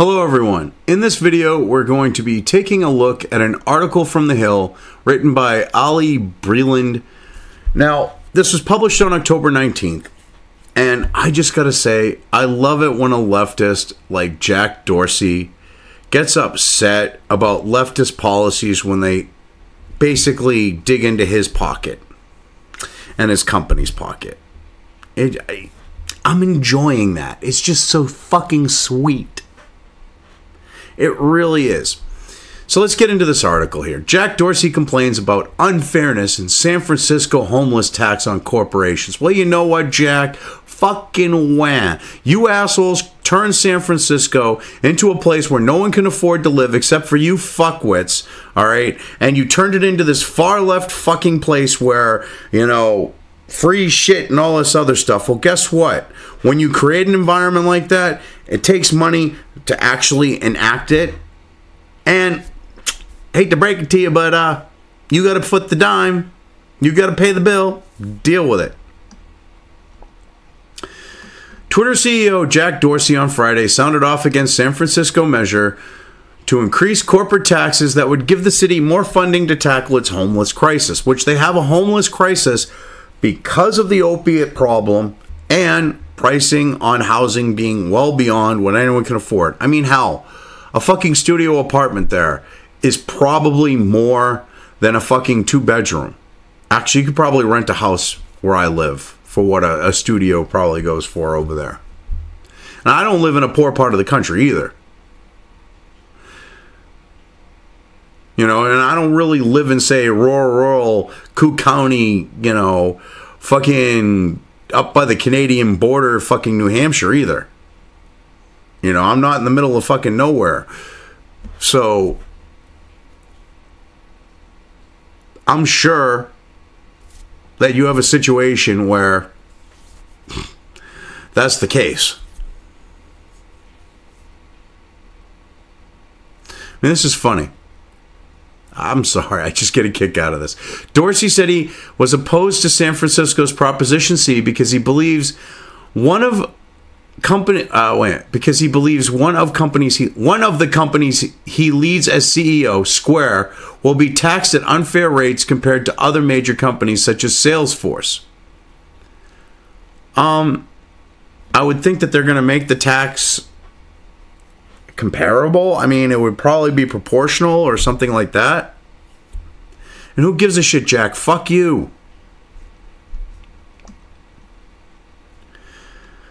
Hello everyone. In this video we're going to be taking a look at an article from The Hill written by Ali Breland. Now this was published on October 19th and I just gotta say I love it when a leftist like Jack Dorsey gets upset about leftist policies when they basically dig into his pocket and his company's pocket. I'm enjoying that. It's just so fucking sweet. It really is. So let's get into this article here. Jack Dorsey complains about unfairness in San Francisco homeless tax on corporations. Well, you know what, Jack? Fucking wham. You assholes turned San Francisco into a place where no one can afford to live except for you fuckwits, all right? And you turned it into this far left fucking place where, you know, free shit and all this other stuff. Well, guess what? When you create an environment like that, it takes money to actually enact it. And hate to break it to you, but you got to foot the dime. You got to pay the bill. Deal with it. Twitter CEO Jack Dorsey on Friday sounded off against San Francisco measure to increase corporate taxes that would give the city more funding to tackle its homeless crisis, which they have a homeless crisis because of the opiate problem and pricing on housing being well beyond what anyone can afford. I mean, hell, a fucking studio apartment there is probably more than a fucking 2-bedroom. Actually, you could probably rent a house where I live for what a studio probably goes for over there. And I don't live in a poor part of the country either. You know, and I don't really live in, say, rural Cook County, you know, fucking up by the Canadian border, fucking New Hampshire either. You know, I'm not in the middle of fucking nowhere. So, I'm sure that you have a situation where that's the case. I mean, this is funny. I'm sorry, I just get a kick out of this. Dorsey said he was opposed to San Francisco's Proposition C because he believes one of the companies he leads as CEO, Square, will be taxed at unfair rates compared to other major companies such as Salesforce. I would think that they're going to make the tax comparable. I mean, it would probably be proportional or something like that. And who gives a shit, Jack? Fuck you.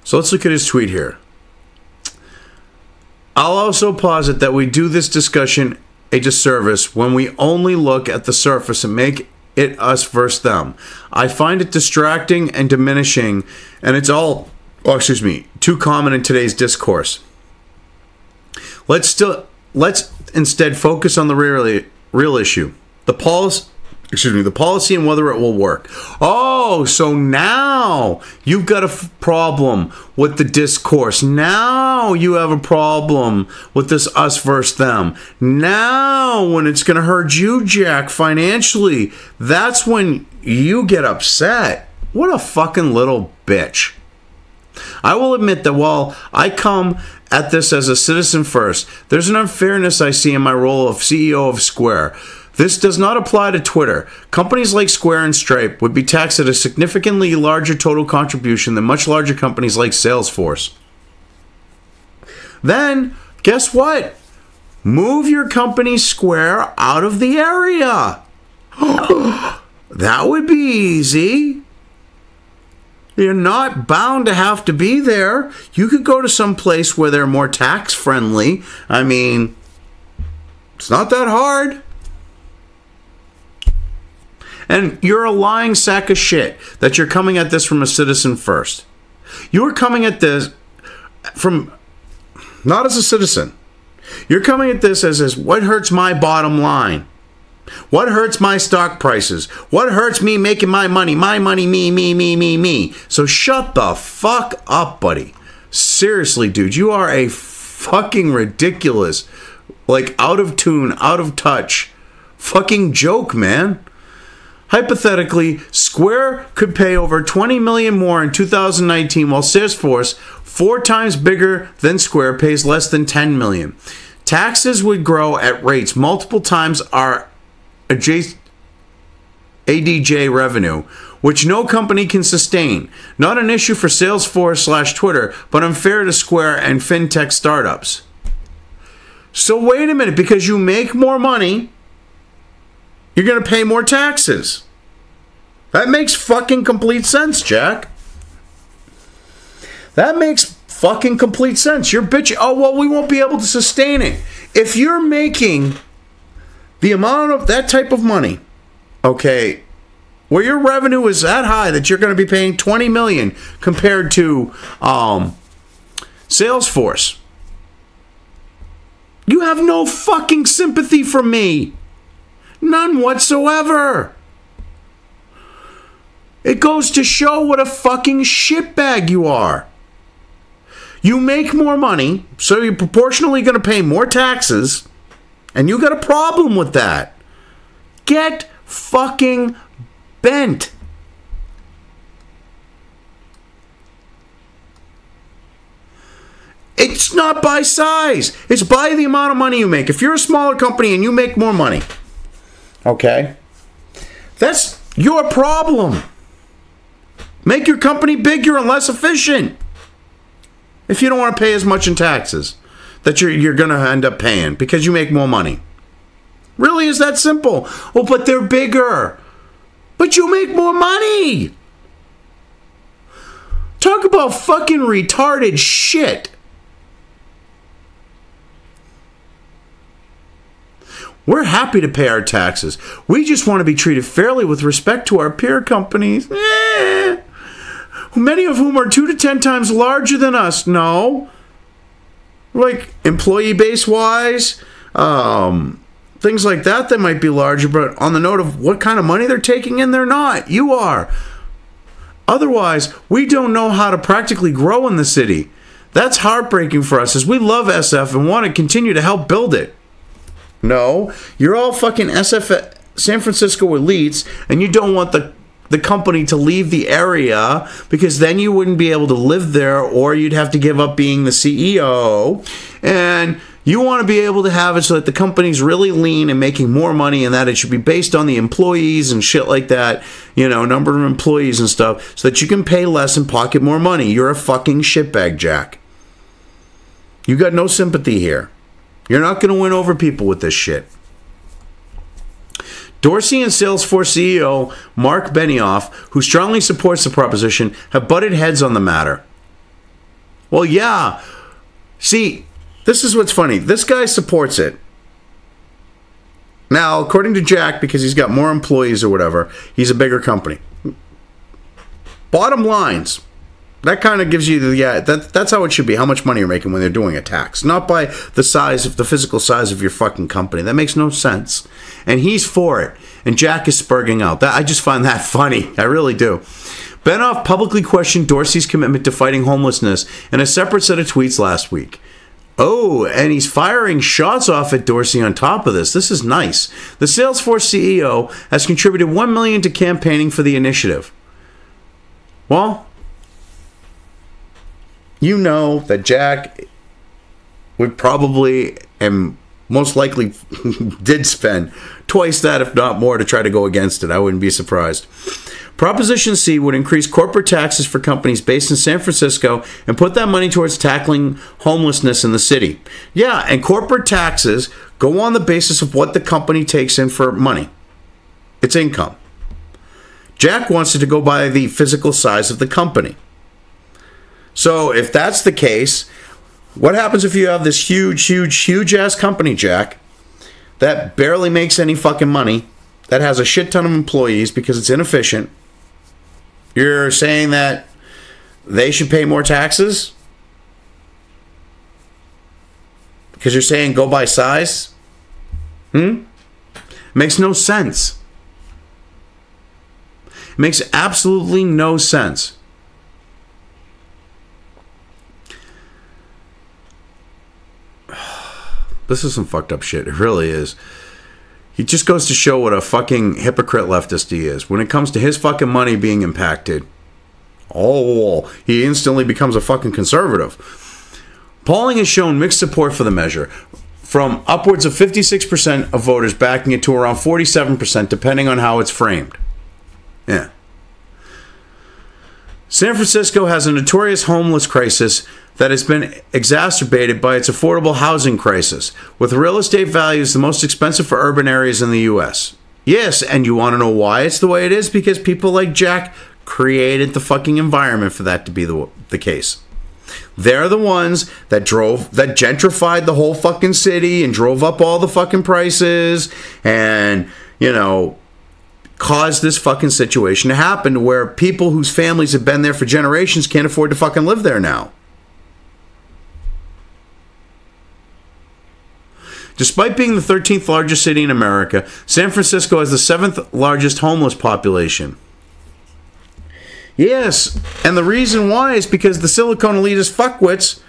So let's look at his tweet here. I'll also posit that we do this discussion a disservice when we only look at the surface and make it us versus them. I find it distracting and diminishing, and it's all, too common in today's discourse. Let's instead focus on the real issue. The policy and whether it will work. Oh, so now you've got a problem with the discourse. Now you have a problem with this us versus them. Now when it's going to hurt you, Jack, financially, that's when you get upset. What a fucking little bitch. I will admit that while I come at this as a citizen first, there's an unfairness I see in my role of CEO of Square. This does not apply to Twitter. Companies like Square and Stripe would be taxed at a significantly larger total contribution than much larger companies like Salesforce. Then, guess what? Move your company Square out of the area. That would be easy. You're not bound to have to be there. You could go to some place where they're more tax friendly. I mean, it's not that hard. And you're a lying sack of shit that you're coming at this from a citizen first. You're coming at this from, not as a citizen. You're coming at this as what hurts my bottom line. What hurts my stock prices? What hurts me making my money? My money, me. So shut the fuck up, buddy. Seriously, dude, you are a fucking ridiculous, like out of tune, out of touch, fucking joke, man. hypothetically, Square could pay over $20 million more in 2019, while Salesforce, 4 times bigger than Square, pays less than $10 million. Taxes would grow at rates multiple times our ADJ revenue, which no company can sustain. Not an issue for Salesforce/Twitter, but unfair to Square and fintech startups. So wait a minute, because you make more money, you're going to pay more taxes. That makes fucking complete sense, Jack. That makes fucking complete sense. You're bitching, oh, well, we won't be able to sustain it. If you're making the amount of that type of money, okay, where your revenue is that high that you're going to be paying $20 million compared to Salesforce, you have no fucking sympathy for me. None whatsoever. It goes to show what a fucking shitbag you are. You make more money, so you're proportionally going to pay more taxes, and you got a problem with that. Get fucking bent. It's not by size. It's by the amount of money you make. If you're a smaller company and you make more money, okay, that's your problem. Make your company bigger and less efficient. If you don't want to pay as much in taxes that you're going to end up paying because you make more money. Really, is that simple? Oh, but they're bigger. But you make more money. Talk about fucking retarded shit. We're happy to pay our taxes. We just want to be treated fairly with respect to our peer companies. Many of whom are 2 to 10 times larger than us. No. Like employee base wise, things like that, they might be larger, but on the note of what kind of money they're taking in, they're not. You are. Otherwise, we don't know how to practically grow in the city. That's heartbreaking for us, as we love SF and want to continue to help build it. No, you're all fucking SF San Francisco elites, and you don't want the company to leave the area, because then you wouldn't be able to live there, or you'd have to give up being the CEO. And you want to be able to have it so that the company's really lean and making more money, and that it should be based on the employees and shit like that, you know, number of employees and stuff, so that you can pay less and pocket more money. You're a fucking shitbag, Jack. You got no sympathy here. You're not going to win over people with this shit. Dorsey and Salesforce CEO Mark Benioff, who strongly supports the proposition, have butted heads on the matter. Well, yeah. See, this is what's funny. This guy supports it. Now, according to Jack, because he's got more employees or whatever, he's a bigger company. Bottom lines. That kind of gives you the, yeah, that's how it should be, how much money you're making when they're doing a tax. Not by the size of the physical size of your fucking company. That makes no sense. And he's for it. And Jack is spurging out. I just find that funny. I really do. Benioff publicly questioned Dorsey's commitment to fighting homelessness in a separate set of tweets last week. Oh, and he's firing shots off at Dorsey on top of this. This is nice. The Salesforce CEO has contributed $1 million to campaigning for the initiative. Well, you know that Jack would probably and most likely did spend twice that, if not more, to try to go against it. I wouldn't be surprised. Proposition C would increase corporate taxes for companies based in San Francisco and put that money towards tackling homelessness in the city. Yeah, and corporate taxes go on the basis of what the company takes in for money. It's income. Jack wants it to go by the physical size of the company. So if that's the case, what happens if you have this huge ass company, Jack, that barely makes any fucking money, that has a shit ton of employees because it's inefficient? You're saying that they should pay more taxes? Because you're saying go by size? Makes no sense. It makes absolutely no sense. This is some fucked up shit. It really is. He just goes to show what a fucking hypocrite leftist he is. When it comes to his fucking money being impacted, he instantly becomes a fucking conservative. Polling has shown mixed support for the measure, from upwards of 56% of voters backing it to around 47%, depending on how it's framed. Yeah. San Francisco has a notorious homeless crisis that has been exacerbated by its affordable housing crisis, with real estate values the most expensive for urban areas in the U.S. Yes, and you want to know why it's the way it is? Because people like Jack created the fucking environment for that to be the case. They're the ones that gentrified the whole fucking city and drove up all the fucking prices and, caused this fucking situation to happen to where people whose families have been there for generations can't afford to fucking live there now. Despite being the 13th largest city in America, San Francisco has the 7th largest homeless population. Yes, and the reason why is because the Silicon elitist fuckwits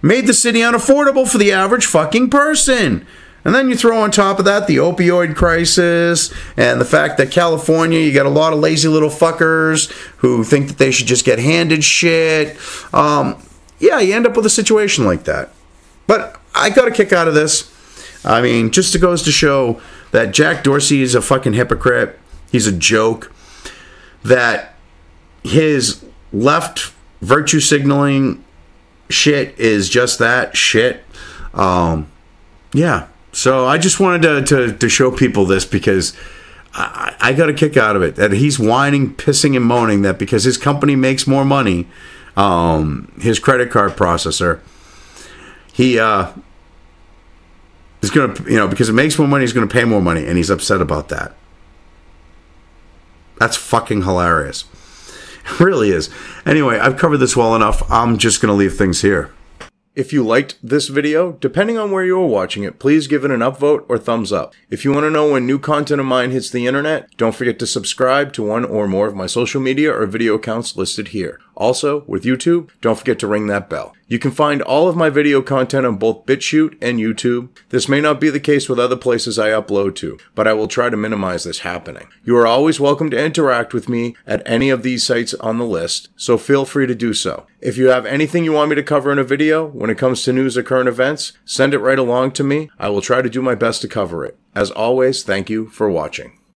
made the city unaffordable for the average fucking person. And then you throw on top of that the opioid crisis and the fact that California, you got a lot of lazy little fuckers who think that they should just get handed shit. Yeah, you end up with a situation like that. But I got a kick out of this. I mean, just it goes to show that Jack Dorsey is a fucking hypocrite. He's a joke. That his left virtue signaling shit is just that shit. Yeah. So I just wanted to show people this because I got a kick out of it. That he's whining, pissing, and moaning that because his company makes more money, his credit card processor, he is going to, because it makes more money, he's going to pay more money, and he's upset about that. That's fucking hilarious. It really is. Anyway, I've covered this well enough. I'm just going to leave things here. If you liked this video, depending on where you are watching it, please give it an upvote or thumbs up. If you want to know when new content of mine hits the internet, don't forget to subscribe to one or more of my social media or video accounts listed here. Also, with YouTube, don't forget to ring that bell. You can find all of my video content on both BitChute and YouTube. This may not be the case with other places I upload to, but I will try to minimize this happening. You are always welcome to interact with me at any of these sites on the list, so feel free to do so. If you have anything you want me to cover in a video, when it comes to news or current events, send it right along to me. I will try to do my best to cover it. As always, thank you for watching.